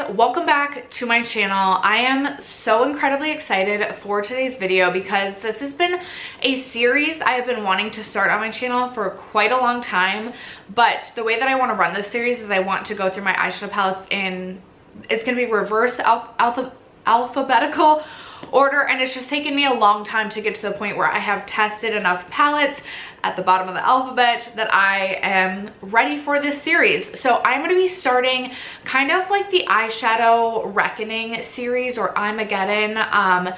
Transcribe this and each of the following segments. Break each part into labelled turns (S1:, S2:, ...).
S1: guys, welcome back to my channel. I am so incredibly excited for today's video because this has been a series I have been wanting to start on my channel for quite a long time, but the way that I want to run this series is I want to go through my eyeshadow palettes in, it's going to be reverse alphabetical order, and it's just taken me a long time to get to the point where I have tested enough palettes at the bottom of the alphabet that I am ready for this series. So I'm going to be starting kind of like the eyeshadow reckoning series, or Maggedon.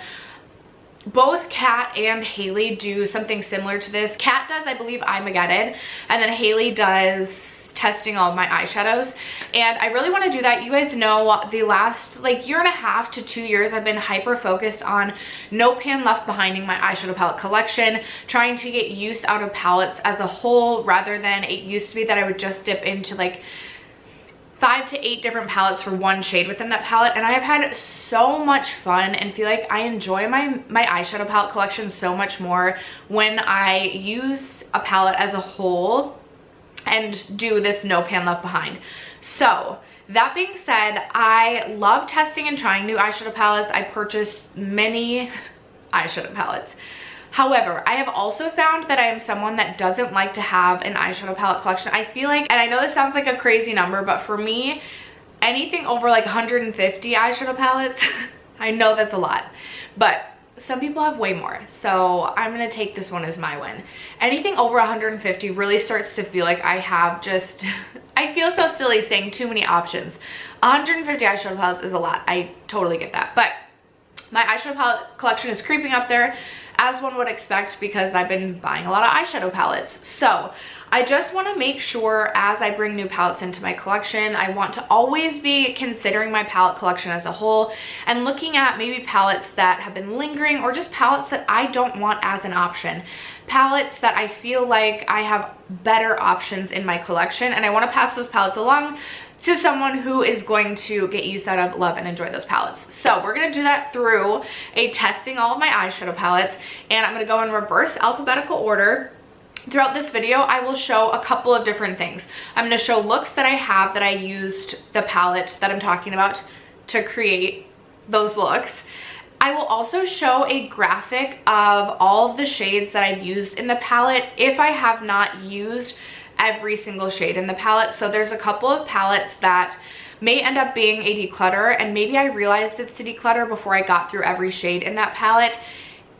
S1: Both Kat and Haley do something similar to this. Kat does, I believe, Maggedon, and then Haley does testing all of my eyeshadows, and I really want to do that. You guys know the last like year and a half to 2 years I've been hyper focused on no pan left behind in my eyeshadow palette collection, trying to get use out of palettes as a whole, rather than it used to be that I would just dip into like 5 to 8 different palettes for one shade within that palette. And I have had so much fun and feel like I enjoy my eyeshadow palette collection so much more when I use a palette as a whole and do this no pan left behind. So that being said, I love testing and trying new eyeshadow palettes. I purchased many eyeshadow palettes. However, I have also found that I am someone that doesn't like to have an eyeshadow palette collection. I feel like, and I know this sounds like a crazy number, but for me, anything over like 150 eyeshadow palettes, I know that's a lot, but some people have way more, so I'm gonna take this one as my win. Anything over 150 really starts to feel like I have just, I feel so silly saying too many options. 150 eyeshadow palettes is a lot, I totally get that, but my eyeshadow palette collection is creeping up there, as one would expect, because I've been buying a lot of eyeshadow palettes. So I just want to make sure as I bring new palettes into my collection, I want to always be considering my palette collection as a whole and looking at maybe palettes that have been lingering, or just palettes that I don't want as an option. Palettes that I feel like I have better options in my collection, and I want to pass those palettes along to someone who is going to get use out of, love, and enjoy those palettes. So we're going to do that through a testing all of my eyeshadow palettes, and I'm going to go in reverse alphabetical order. Throughout this video, I will show a couple of different things. I'm going to show looks that I have that I used the palette that I'm talking about to create those looks. I will also show a graphic of all of the shades that I've used in the palette if I have not used every single shade in the palette. So there's a couple of palettes that may end up being a declutter, and maybe I realized it's a declutter before I got through every shade in that palette.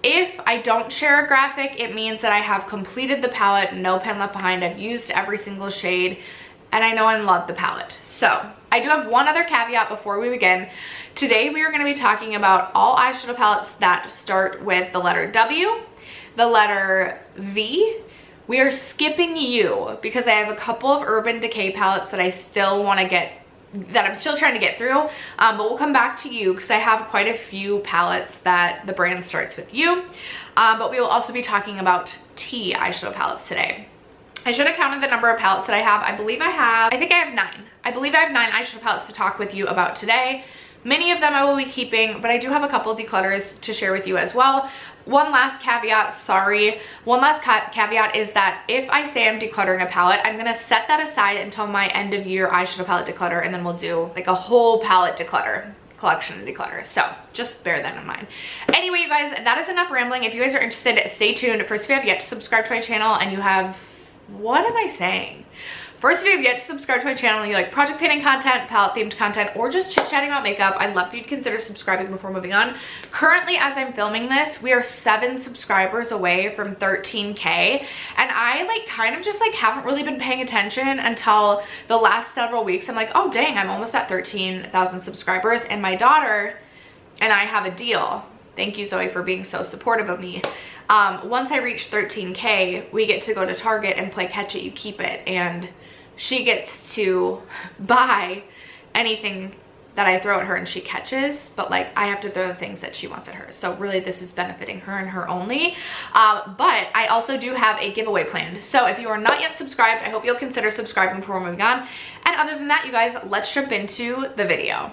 S1: If I don't share a graphic, it means that I have completed the palette, no pan left behind, I've used every single shade, and I know and love the palette. So I do have one other caveat before we begin. Today we are going to be talking about all eyeshadow palettes that start with the letter W, the letter V. We are skipping U because I have a couple of Urban Decay palettes that I still want to get, that I'm still trying to get through, but we'll come back to you because I have quite a few palettes that the brand starts with U, but we will also be talking about T eyeshadow palettes today. I should have counted the number of palettes that I have. I believe I have 9. I believe I have 9 eyeshadow palettes to talk with you about today. Many of them I will be keeping, but I do have a couple declutters to share with you as well. One last caveat is that if I say I'm decluttering a palette, I'm going to set that aside until my end of year eyeshadow palette declutter, and then we'll do like a whole palette collection declutter. So just bear that in mind. Anyway, you guys, that is enough rambling. If you guys are interested, stay tuned. First, if you have yet to subscribe to my channel and you have, what am I saying? First, if you have yet to subscribe to my channel and you like project painting content, palette themed content, or just chit-chatting about makeup, I'd love for you to consider subscribing before moving on. Currently, as I'm filming this, we are 7 subscribers away from 13K, and I like kind of just like haven't really been paying attention until the last several weeks. I'm like, oh dang, I'm almost at 13,000 subscribers, and my daughter and I have a deal. Thank you, Zoe, for being so supportive of me. Once I reach 13K, we get to go to Target and play Catch It, You Keep It, and she gets to buy anything that I throw at her and she catches, but like I have to throw the things that she wants at her. So really this is benefiting her and her only. But I also do have a giveaway planned. So if you are not yet subscribed, I hope you'll consider subscribing before moving on. And other than that, you guys, let's jump into the video.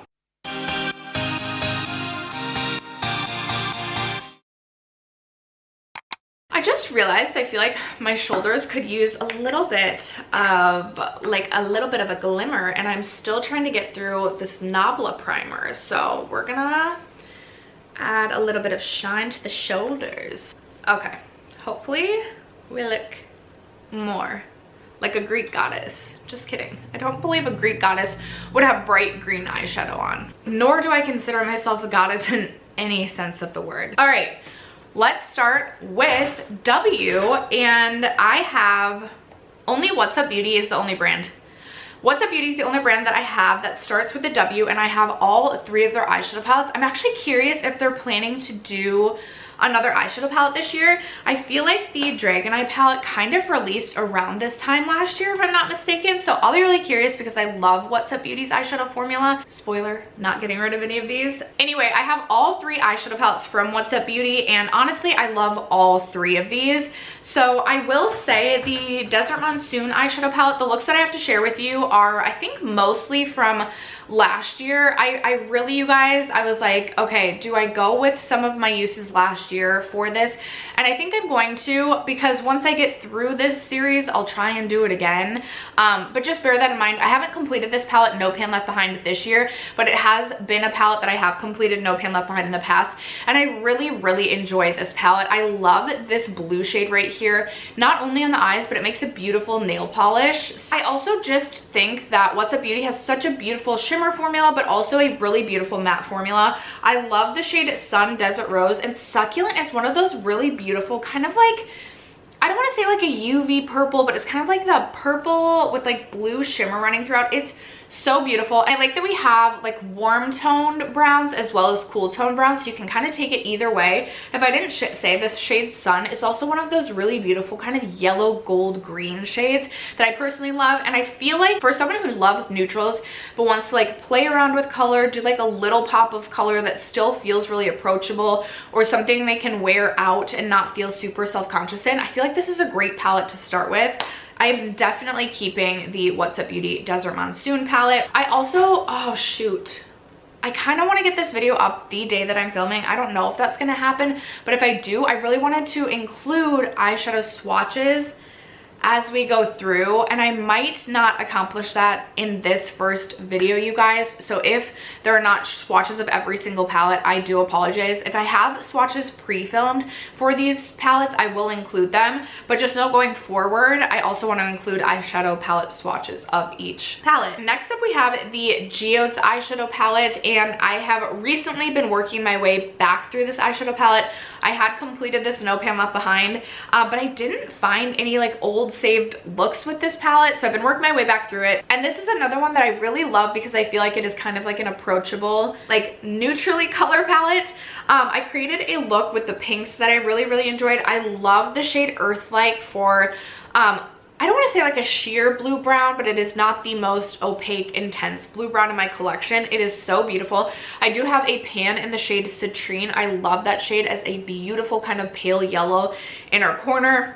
S1: I just realized I feel like my shoulders could use a little bit of a glimmer, and I'm still trying to get through this Nabla primer. So we're gonna add a little bit of shine to the shoulders. Okay, hopefully we look more like a Greek goddess. Just kidding. I don't believe a Greek goddess would have bright green eyeshadow on. Nor do I consider myself a goddess in any sense of the word. All right, let's start with W, and I have only What's Up Beauty is the only brand. What's Up Beauty is the only brand that I have that starts with the W, and I have all 3 of their eyeshadow palettes. I'm actually curious if they're planning to do another eyeshadow palette this year. I feel like the Dragon Eye palette kind of released around this time last year, if I'm not mistaken. So I'll be really curious because I love What's Up Beauty's eyeshadow formula. Spoiler, not getting rid of any of these. Anyway, I have all 3 eyeshadow palettes from What's Up Beauty, and honestly, I love all 3 of these. So I will say the Desert Monsoon eyeshadow palette, the looks that I have to share with you are, I think, mostly from last year. I really, you guys, I was like, okay, do I go with some of my uses last year for this? And I think I'm going to, because once I get through this series, I'll try and do it again. But just bear that in mind. I haven't completed this palette, No Pan Left Behind, this year, but it has been a palette that I have completed, No Pan Left Behind, in the past. And I really, really enjoy this palette. I love this blue shade right here, not only on the eyes, but it makes a beautiful nail polish. I also just think that What's Up Beauty has such a beautiful shimmer formula, but also a really beautiful matte formula. I love the shade Sun Desert Rose, and Succulent is one of those really beautiful, kind of like, I don't want to say like a UV purple, but it's kind of like the purple with like blue shimmer running throughout. It's so beautiful. I like that we have like warm toned browns as well as cool toned browns, so you can kind of take it either way. If I didn't say, this shade Sun is also one of those really beautiful kind of yellow gold green shades that I personally love. And I feel like for someone who loves neutrals but wants to like play around with color, do like a little pop of color that still feels really approachable, or something they can wear out and not feel super self-conscious in, I feel like this is a great palette to start with. I'm definitely keeping the What's Up Beauty Desert Monsoon palette. I also, oh shoot, I kind of want to get this video up the day that I'm filming. I don't know if that's going to happen, but if I do, I really wanted to include eyeshadow swatches as we go through, and I might not accomplish that in this first video, you guys. So if there are not swatches of every single palette, I do apologize. If I have swatches pre-filmed for these palettes, I will include them, but just know going forward, I also want to include eyeshadow palette swatches of each palette. Next up, we have the Geodes eyeshadow palette, and I have recently been working my way back through this eyeshadow palette. I had completed this No Pan Left Behind, but I didn't find any like old saved looks with this palette, so I've been working my way back through it. And this is another one that I really love because I feel like it is kind of like an approachable, like neutrally color palette. I created a look with the pinks that I really, really enjoyed. I love the shade Earth-like for I don't want to say like a sheer blue brown, but it is not the most opaque, intense blue brown in my collection. It is so beautiful. I do have a pan in the shade Citrine. I love that shade as a beautiful kind of pale yellow inner corner.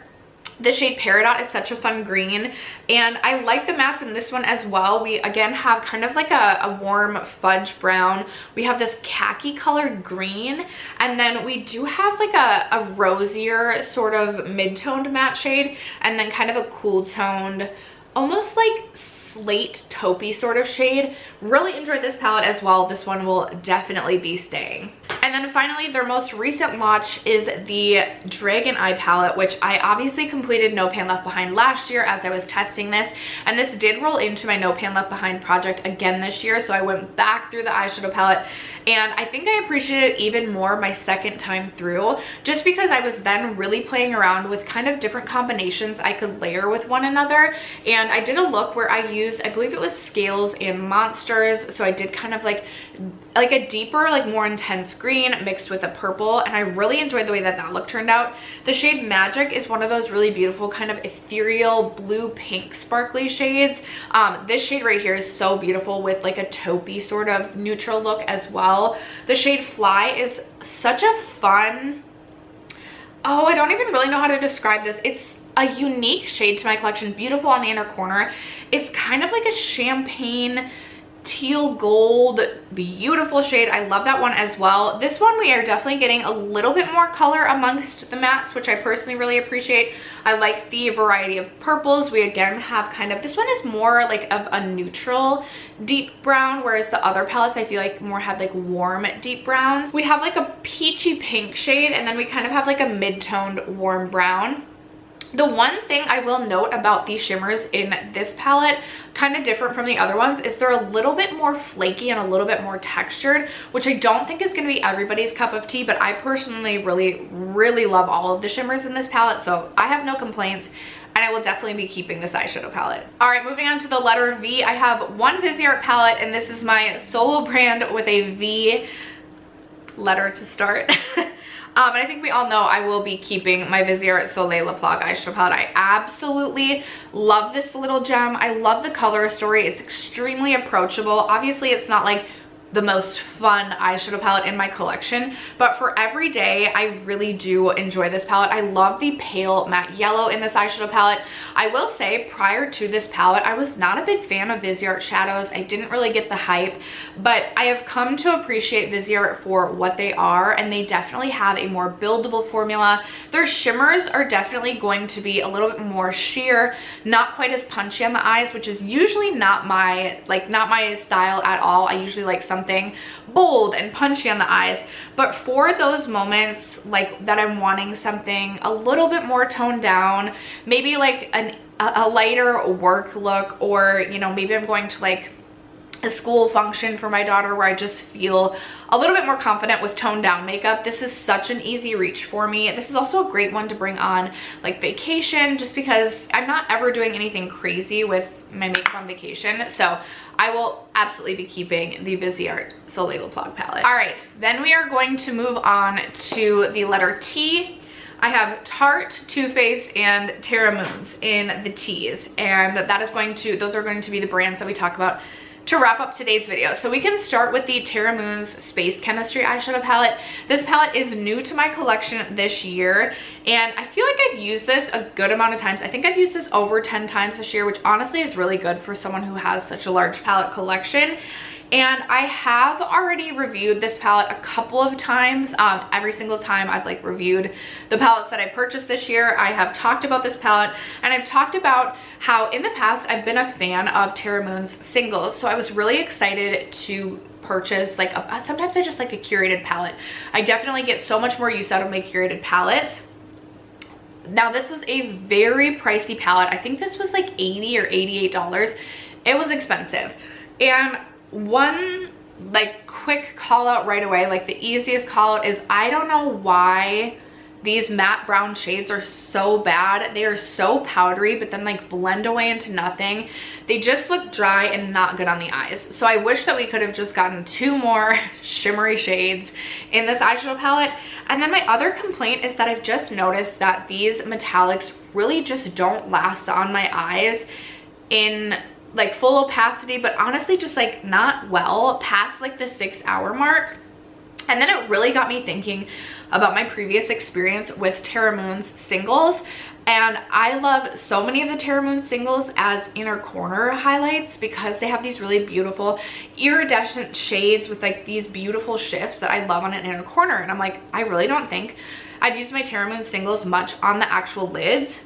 S1: The shade Peridot is such a fun green, and I like the mattes in this one as well. We again have kind of like a warm fudge brown. We have this khaki colored green, and then we do have like a rosier sort of mid-toned matte shade, and then kind of a cool toned, almost like slate taupey sort of shade. Really enjoyed this palette as well. This one will definitely be staying. And then finally, their most recent launch is the Dragon Eye palette, which I obviously completed No Pan Left Behind last year as I was testing this, and this did roll into my No Pan Left Behind project again this year, so I went back through the eyeshadow palette, and I think I appreciated it even more my second time through, just because I was then really playing around with kind of different combinations I could layer with one another. And I did a look where I used, I believe it was Scales and Monsters, so I did kind of like a deeper, like more intense green mixed with a purple, and I really enjoyed the way that that look turned out. The shade Magic is one of those really beautiful kind of ethereal blue pink sparkly shades. This shade right here is so beautiful with like a taupey sort of neutral look as well. The shade Fly is such a fun, oh, I don't even really know how to describe this. It's a unique shade to my collection, beautiful on the inner corner. It's kind of like a champagne teal gold, beautiful shade. I love that one as well. This one we are definitely getting a little bit more color amongst the mattes, which I personally really appreciate. I like the variety of purples. We again have kind of, this one is more like of a neutral deep brown, whereas the other palettes I feel like more had like warm deep browns. We have like a peachy pink shade, and then we kind of have like a mid-toned warm brown. The one thing I will note about these shimmers in this palette, kind of different from the other ones, is they're a little bit more flaky and a little bit more textured, which I don't think is going to be everybody's cup of tea, but I personally really love all of the shimmers in this palette, so I have no complaints. And I will definitely be keeping this eyeshadow palette. All right, moving on to the letter V. I have one Viseart palette, and this is my solo brand with a V letter to start. And I think we all know I will be keeping my Viseart Soleil Le Plage eyeshadow palette. I absolutely love this little gem. I love the color story. It's extremely approachable. Obviously, it's not like the most fun eyeshadow palette in my collection, but for every day I really do enjoy this palette. I love the pale matte yellow in this eyeshadow palette. I will say, prior to this palette, I was not a big fan of Viseart shadows. I didn't really get the hype, but I have come to appreciate Viseart for what they are, and they definitely have a more buildable formula. Their shimmers are definitely going to be a little bit more sheer, not quite as punchy on the eyes, which is usually not my style at all. I usually like something bold and punchy on the eyes, but for those moments like that, I'm wanting something a little bit more toned down, maybe like a lighter work look, or you know, maybe I'm going to like a school function for my daughter where I just feel a little bit more confident with toned down makeup. This is such an easy reach for me. This is also a great one to bring on like vacation, just because I'm not ever doing anything crazy with my makeup on vacation. So I will absolutely be keeping the Viseart Soleil Le Plage palette. All right, then we are going to move on to the letter T. I have Tarte, Too Faced, and Terra Moons in the T's, and those are going to be the brands that we talk about to wrap up today's video. So we can start with the Terra Moon's Space Chemistry eyeshadow palette. This palette is new to my collection this year, and I feel like I've used this a good amount of times. I think I've used this over 10 times this year, which honestly is really good for someone who has such a large palette collection. And I have already reviewed this palette a couple of times. Every single time I've like reviewed the palettes that I purchased this year, I have talked about this palette, and I've talked about how in the past I've been a fan of Terra Moon's singles. So I was really excited to purchase like sometimes I just like a curated palette. I definitely get so much more use out of my curated palettes. Now this was a very pricey palette. I think this was like $80 or $88. It was expensive. And one like quick call out right away, like the easiest call out, is I don't know why these matte brown shades are so bad. They are so powdery, but then like blend away into nothing. They just look dry and not good on the eyes. So I wish that we could have just gotten 2 more shimmery shades in this eyeshadow palette. And then my other complaint is that I've just noticed that these metallics really just don't last on my eyes in like full opacity, but honestly just like not well past like the 6-hour mark. And then it really got me thinking about my previous experience with Terra Moon's singles, and I love so many of the Terra Moon singles as inner corner highlights because they have these really beautiful iridescent shades with like these beautiful shifts that I love on an inner corner. And I'm like, I really don't think I've used my Terra Moon singles much on the actual lids.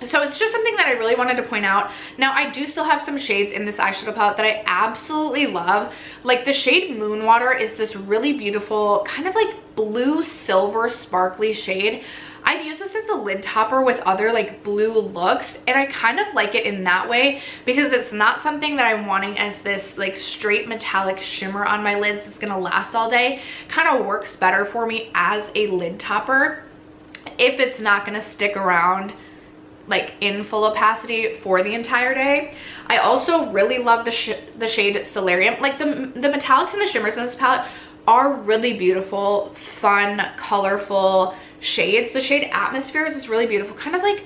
S1: So it's just something that I really wanted to point out. Now I do still have some shades in this eyeshadow palette that I absolutely love. Like the shade Moon Water is this really beautiful kind of like blue silver sparkly shade. I've used this as a lid topper with other like blue looks, and I kind of like it in that way because it's not something that I'm wanting as this like straight metallic shimmer on my lids that's gonna last all day. Kind of works better for me as a lid topper if it's not gonna stick around like in full opacity for the entire day. I also really love the shade Solarium. Like the metallics and the shimmers in this palette are really beautiful, fun, colorful shades. The shade Atmospheres is really beautiful, kind of like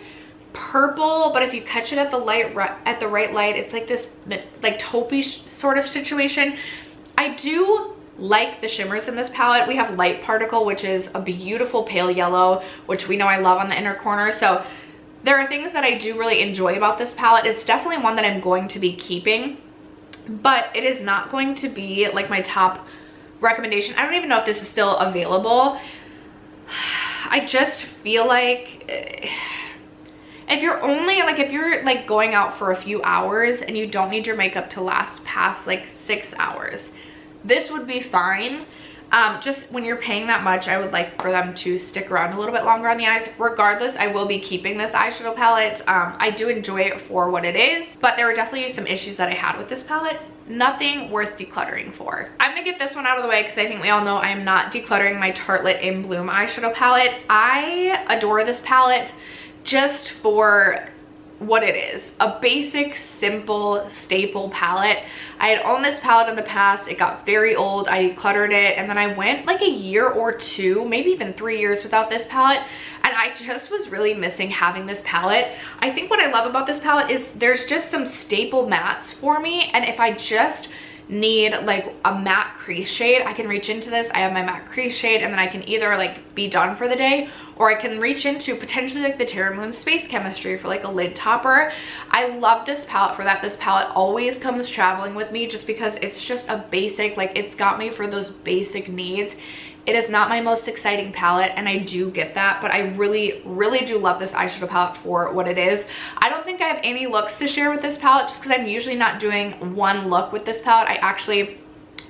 S1: purple, but if you catch it at the right light, it's like this like taupey sort of situation. I do like the shimmers in this palette. We have Light Particle, which is a beautiful pale yellow, which we know I love on the inner corner. So there are things that I do really enjoy about this palette. It's definitely one that I'm going to be keeping. but it is not going to be like my top recommendation. I don't even know if this is still available. I just feel like if you're only like, if you're like going out for a few hours and you don't need your makeup to last past like 6 hours, this would be fine. Just when you're paying that much, I would like for them to stick around a little bit longer on the eyes. Regardless, I will be keeping this eyeshadow palette. I do enjoy it for what it is, but there were definitely some issues that I had with this palette. Nothing worth decluttering for. I'm gonna get this one out of the way because I think we all know I am not decluttering my Tartelette in Bloom eyeshadow palette. I adore this palette just for what it is, a basic, simple, staple palette. I had owned this palette in the past. It got very old. I decluttered it, and then I went like a year or two, maybe even 3 years without this palette, and I just was really missing having this palette. I think what I love about this palette is there's just some staple mattes for me, and if I just need like a matte crease shade, I can reach into this. I have my matte crease shade, and then I can either like be done for the day, or I can reach into potentially like the Terra Moon Space Chemistry for like a lid topper. I love this palette for that. This palette always comes traveling with me just because it's just a basic, like it's got me for those basic needs. It is not my most exciting palette, and I do get that, but I really, really do love this eyeshadow palette for what it is. I don't think I have any looks to share with this palette just because I'm usually not doing one look with this palette. I actually,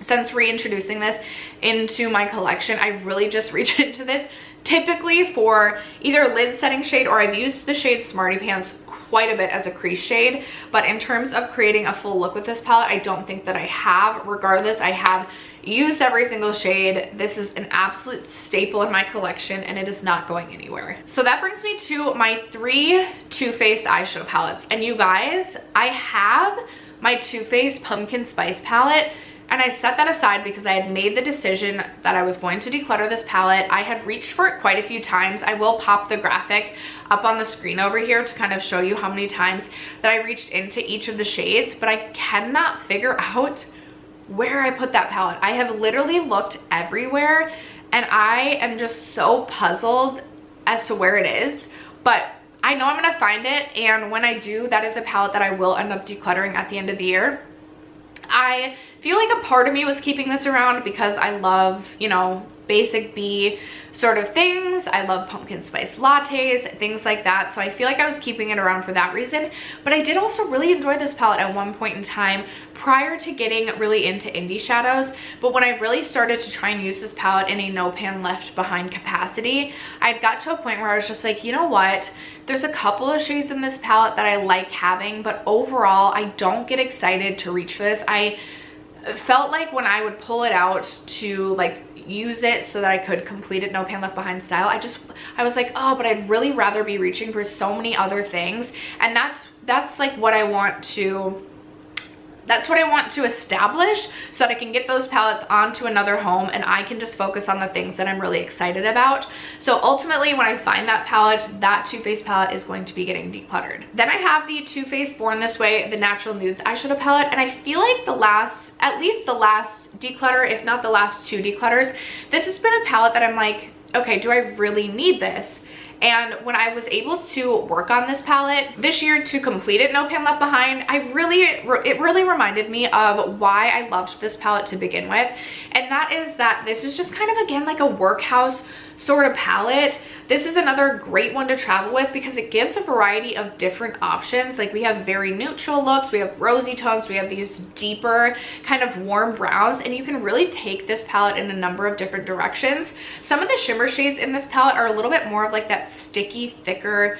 S1: since reintroducing this into my collection, I really just reach into this typically for either lid setting shade, or I've used the shade Smarty Pants quite a bit as a crease shade, but in terms of creating a full look with this palette, I don't think that I have. Regardless, I have used every single shade. This is an absolute staple in my collection, and it is not going anywhere. So that brings me to my 3 Too Faced eyeshadow palettes. And you guys, I have my Too Faced Pumpkin Spice palette, and I set that aside because I had made the decision that I was going to declutter this palette. I had reached for it quite a few times. I will pop the graphic up on the screen over here to kind of show you how many times that I reached into each of the shades, but I cannot figure out where I put that palette. I have literally looked everywhere, and I am just so puzzled as to where it is, but I know I'm gonna find it, and when I do, that is a palette that I will end up decluttering at the end of the year. I feel like a part of me was keeping this around because I love, you know, basic B sort of things. I love pumpkin spice lattes, things like that. So I feel like I was keeping it around for that reason. But I did also really enjoy this palette at one point in time prior to getting really into indie shadows. But when I really started to try and use this palette in a no pan left behind capacity, I got to a point where I was just like, you know what? There's a couple of shades in this palette that I like having, but overall, I don't get excited to reach for this. I felt like when I would pull it out to like use it so that I could complete it no pan left behind style, I was like, oh, but I'd really rather be reaching for so many other things. And that's like what I want to establish so that I can get those palettes onto another home and I can just focus on the things that I'm really excited about. So ultimately, when I find that palette, that Too Faced palette is going to be getting decluttered. Then I have the Too Faced Born This Way, the Natural Nudes eyeshadow palette, and I feel like at least the last declutter, if not the last 2 declutters, this has been a palette that I'm like, okay, do I really need this? And when I was able to work on this palette this year to complete it no pan left behind, it really reminded me of why I loved this palette to begin with. And that is that this is just kind of, again, like a workhouse sort of palette. This is another great one to travel with because it gives a variety of different options. Like we have very neutral looks, we have rosy tones, we have these deeper kind of warm browns, and you can really take this palette in a number of different directions. Some of the shimmer shades in this palette are a little bit more of like that sticky, thicker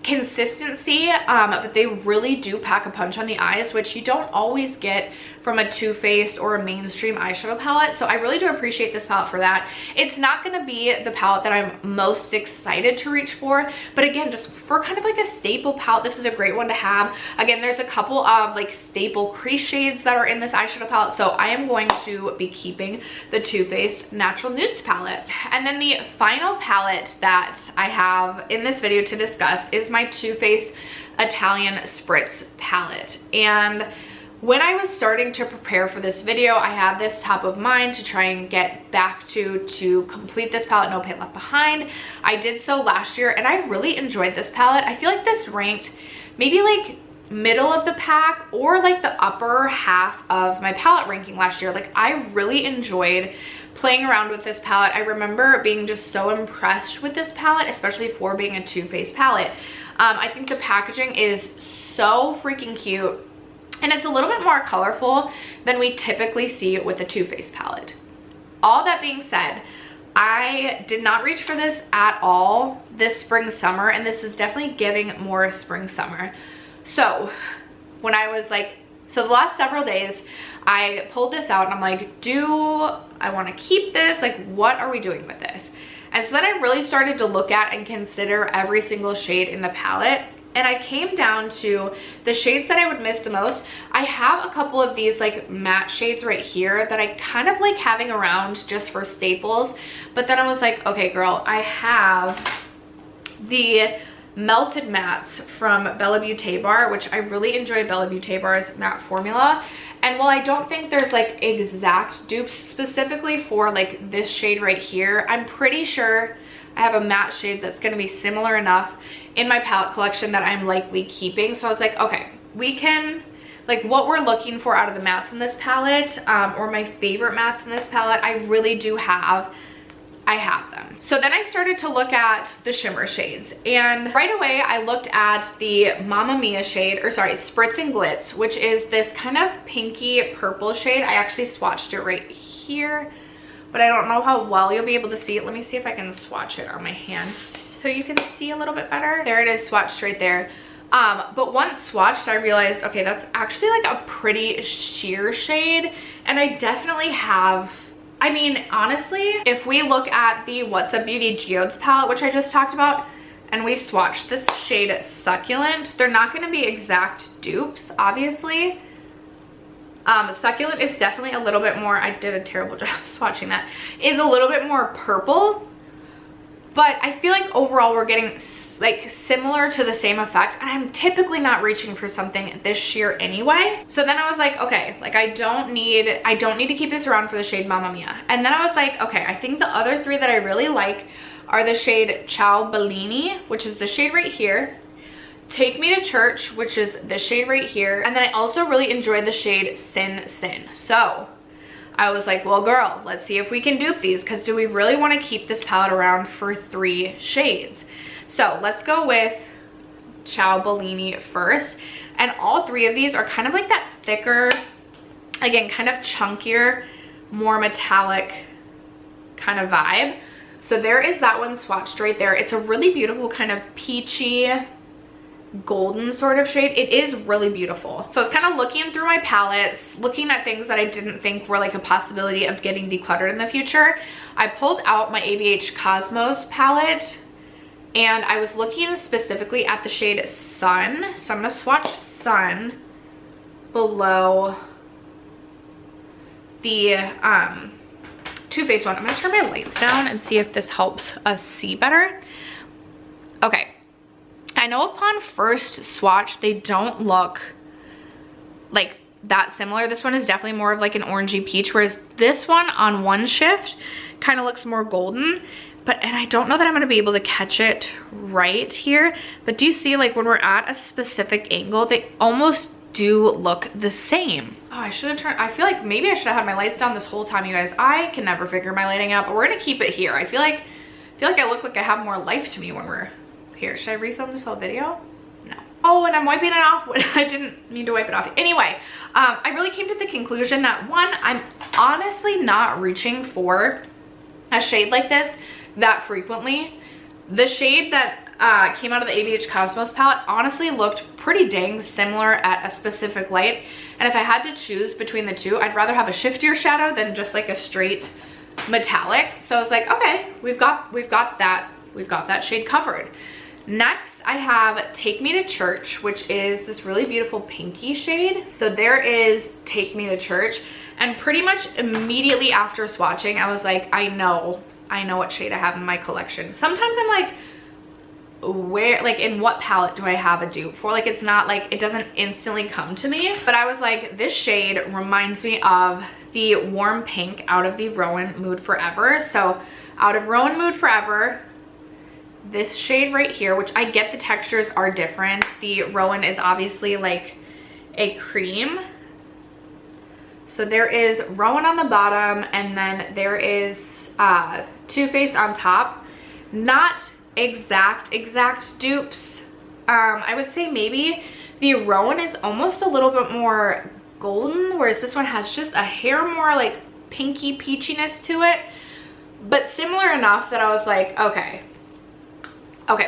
S1: consistency, but they really do pack a punch on the eyes, which you don't always get from a Too Faced or a mainstream eyeshadow palette. So I really do appreciate this palette for that. It's not going to be the palette that I'm most excited to reach for, but again, just for kind of like a staple palette, this is a great one to have. Again, there's a couple of like staple crease shades that are in this eyeshadow palette, so I am going to be keeping the Too Faced Natural Nudes palette. And then the final palette that I have in this video to discuss is my Too Faced Italian Spritz palette. And when I was starting to prepare for this video, I had this top of mind to try and get back to complete this palette no pan left behind. I did so last year and I really enjoyed this palette. I feel like this ranked maybe like middle of the pack or like the upper half of my palette ranking last year. Like I really enjoyed playing around with this palette. I remember being just so impressed with this palette, especially for being a Too Faced palette. I think the packaging is so freaking cute, and it's a little bit more colorful than we typically see with the Too Faced palette. All that being said, I did not reach for this at all this spring summer, and this is definitely giving more spring summer. So when I was like, so the last several days I pulled this out and I'm like, do I want to keep this? Like, what are we doing with this? And so then I really started to look at and consider every single shade in the palette, and I came down to the shades that I would miss the most. I have a couple of these like matte shades right here that I kind of like having around just for staples, but then I was like, okay girl, I have the melted mattes from Bella Beauté Bar, which I really enjoy Bella Beauté Bar's matte formula. And while I don't think there's like exact dupes specifically for like this shade right here, I'm pretty sure I have a matte shade that's going to be similar enough in my palette collection that I'm likely keeping. So I was like, okay, we can, like what we're looking for out of the mattes in this palette, or my favorite mattes in this palette, I really do have. I have them. So then I started to look at the shimmer shades, and right away I looked at the Mamma Mia shade, or sorry, Spritz and Glitz, which is this kind of pinky purple shade. I actually swatched it right here, but I don't know how well you'll be able to see it. Let me see if I can swatch it on my hand so you can see a little bit better. There it is, swatched right there. But once swatched, I realized, okay, that's actually like a pretty sheer shade, and I definitely have, I mean, honestly, if we look at the What's Up Beauty Geodes palette, which I just talked about, and we swatched this shade Succulent, they're not going to be exact dupes, obviously. Succulent is definitely a little bit more, I did a terrible job swatching that, is a little bit more purple, but I feel like overall we're getting like similar to the same effect, and I'm typically not reaching for something this sheer anyway. So then I was like, okay, like I don't need to keep this around for the shade Mamma Mia. And then I was like, okay, I think the other three that I really like are the shade Ciao Bellini, which is the shade right here, Take Me to Church, which is the shade right here, and then I also really enjoy the shade Sin Sin. So I was like, well girl, let's see if we can dupe these, because do we really want to keep this palette around for 3 shades? So let's go with Ciao Bellini first. And all 3 of these are kind of like that thicker, again, kind of chunkier, more metallic kind of vibe. So there is that one swatched right there. It's a really beautiful kind of peachy, golden sort of shade. It is really beautiful. So I was kind of looking through my palettes, looking at things that I didn't think were like a possibility of getting decluttered in the future. I pulled out my ABH Cosmos palette, and I was looking specifically at the shade Sun. So I'm going to swatch Sun below the Too Faced one. I'm going to turn my lights down and see if this helps us see better. Okay. I know upon first swatch, they don't look like that similar. This one is definitely more of like an orangey peach, whereas this one on one shift kind of looks more golden. And I don't know that I'm going to be able to catch it right here, but do you see, like when we're at a specific angle, they almost do look the same. Oh, I should have turned, I feel like maybe I should have had my lights down this whole time, you guys. I can never figure my lighting out, but we're going to keep it here. I feel like I look like I have more life to me when we're here. Should I refilm this whole video? No. Oh, and I'm wiping it off when I didn't mean to wipe it off. Anyway, I really came to the conclusion that one, I'm honestly not reaching for a shade like this that frequently. The shade that came out of the ABH Cosmos palette honestly looked pretty dang similar at a specific light, and if I had to choose between the two, I'd rather have a shiftier shadow than just like a straight metallic. So I was like, okay, we've got that shade covered. Next, I have Take Me to Church, which is this really beautiful pinky shade. So there is Take Me to Church, and pretty much immediately after swatching, I was like, I know what shade I have in my collection. Sometimes I'm like, where, like in what palette do I have a dupe for? Like it's not like, it doesn't instantly come to me, but I was like, this shade reminds me of the warm pink out of the Rowan Mood Forever. So out of Rowan Mood Forever, this shade right here, which I get the textures are different. The Rowan is obviously like a cream. So there is Rowan on the bottom, and then there is Too Faced on top. Not exact dupes. I would say maybe the Rowan is almost a little bit more golden, whereas this one has just a hair more like pinky peachiness to it, but similar enough that I was like, okay,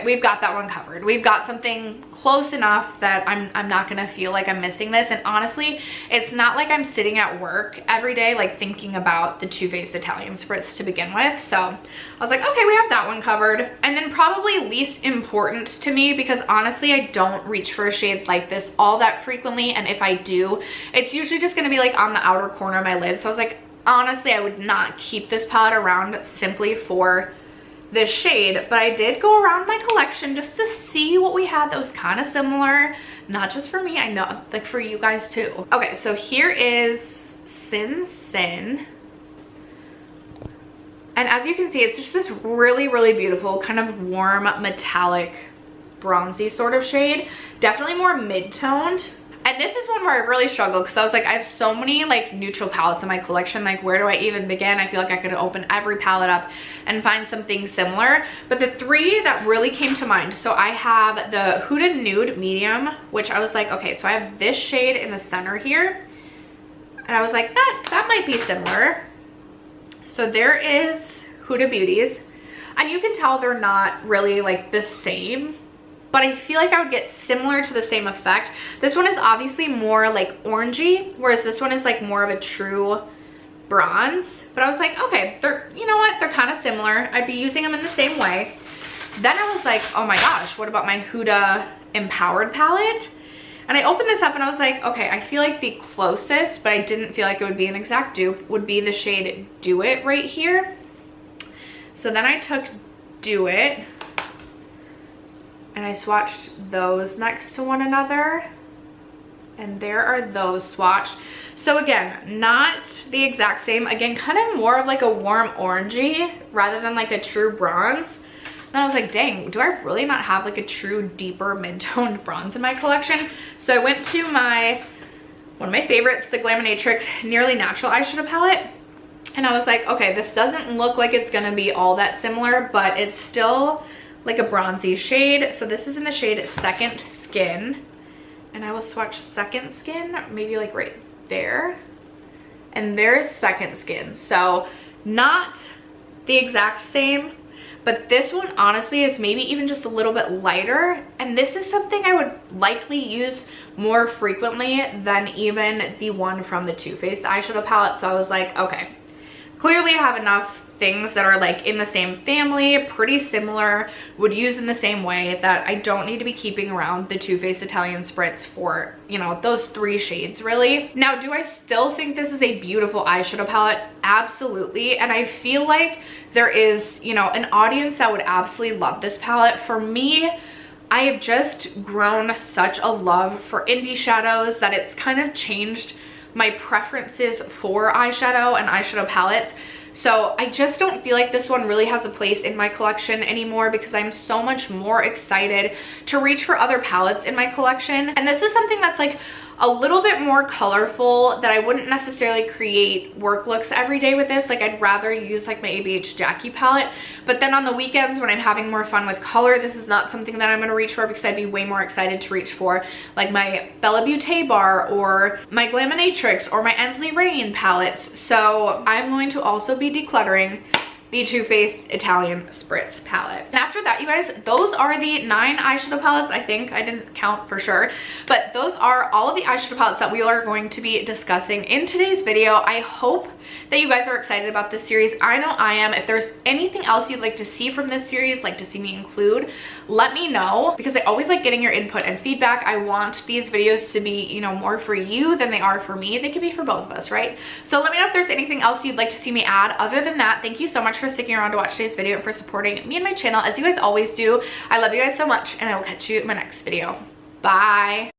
S1: we've got that one covered. We've got something close enough that I'm not gonna feel like I'm missing this. And honestly, it's not like I'm sitting at work every day like thinking about the Too Faced Italian Spritz to begin with. So I was like, okay, we have that one covered. And then probably least important to me, because honestly, I don't reach for a shade like this all that frequently. And if I do, it's usually just gonna be like on the outer corner of my lid. So I was like, honestly, I would not keep this palette around simply for this shade, but I did go around my collection just to see what we had that was kind of similar, not just for me, I know, like for you guys too. Okay, so here is Sin Sin, and as you can see, it's just this really beautiful kind of warm metallic bronzy sort of shade, definitely more mid-toned. And this is one where I really struggled, because I was like, I have so many like neutral palettes in my collection, like where do I even begin? I feel like I could open every palette up and find something similar. But the three that really came to mind, so I have the Huda Nude Medium, which I was like, okay, so I have this shade in the center here, and I was like, that might be similar. So there is Huda Beauty's, and you can tell they're not really like the same, but I feel like I would get similar to the same effect. This one is obviously more like orangey, whereas this one is like more of a true bronze. But I was like, okay, you know what? They're kind of similar. I'd be using them in the same way. Then I was like, oh my gosh, what about my Huda Empowered palette? And I opened this up and I was like, okay, I feel like the closest, but I didn't feel like it would be an exact dupe, would be the shade Do It right here. So then I took Do It, and I swatched those next to one another, and there are those swatched. So again, not the exact same, again, kind of more of like a warm orangey rather than like a true bronze. Then I was like, dang, do I really not have like a true deeper mid-toned bronze in my collection? So I went to one of my favorites, the Glaminatrix Nearly Natural eyeshadow palette, and I was like, okay, this doesn't look like it's gonna be all that similar, but it's still like a bronzy shade. So this is in the shade Second Skin, and I will swatch Second Skin maybe like right there, and there's Second Skin. So not the exact same, but this one honestly is maybe even just a little bit lighter, and this is something I would likely use more frequently than even the one from the Too Faced eyeshadow palette. So I was like, okay, clearly I have enough things that are like in the same family, pretty similar, would use in the same way, that I don't need to be keeping around the Too Faced Italian Spritz for, you know, those three shades really. Now, do I still think this is a beautiful eyeshadow palette? Absolutely. And I feel like there is, you know, an audience that would absolutely love this palette. For me, I have just grown such a love for indie shadows that it's kind of changed my preferences for eyeshadow and eyeshadow palettes. So I just don't feel like this one really has a place in my collection anymore, because I'm so much more excited to reach for other palettes in my collection. And this is something that's like a little bit more colorful, that I wouldn't necessarily create work looks every day with this. Like I'd rather use like my ABH Jackie palette, but then on the weekends when I'm having more fun with color, this is not something that I'm going to reach for, because I'd be way more excited to reach for like my Bella Beauté bar or my Glaminatrix or my Ensley Rain palettes. So I'm going to also be decluttering the Too Faced Italian Spritz palette. And after that, you guys, those are the 9 eyeshadow palettes. I think I didn't count for sure, but those are all of the eyeshadow palettes that we are going to be discussing in today's video. I hope that you guys are excited about this series. I know I am. If there's anything else you'd like to see from this series, like to see me include, let me know, because I always like getting your input and feedback. I want these videos to be, you know, more for you than they are for me. They can be for both of us, right? So let me know if there's anything else you'd like to see me add. Other than that, thank you so much for sticking around to watch today's video and for supporting me and my channel, as you guys always do. I love you guys so much, and I will catch you in my next video. Bye.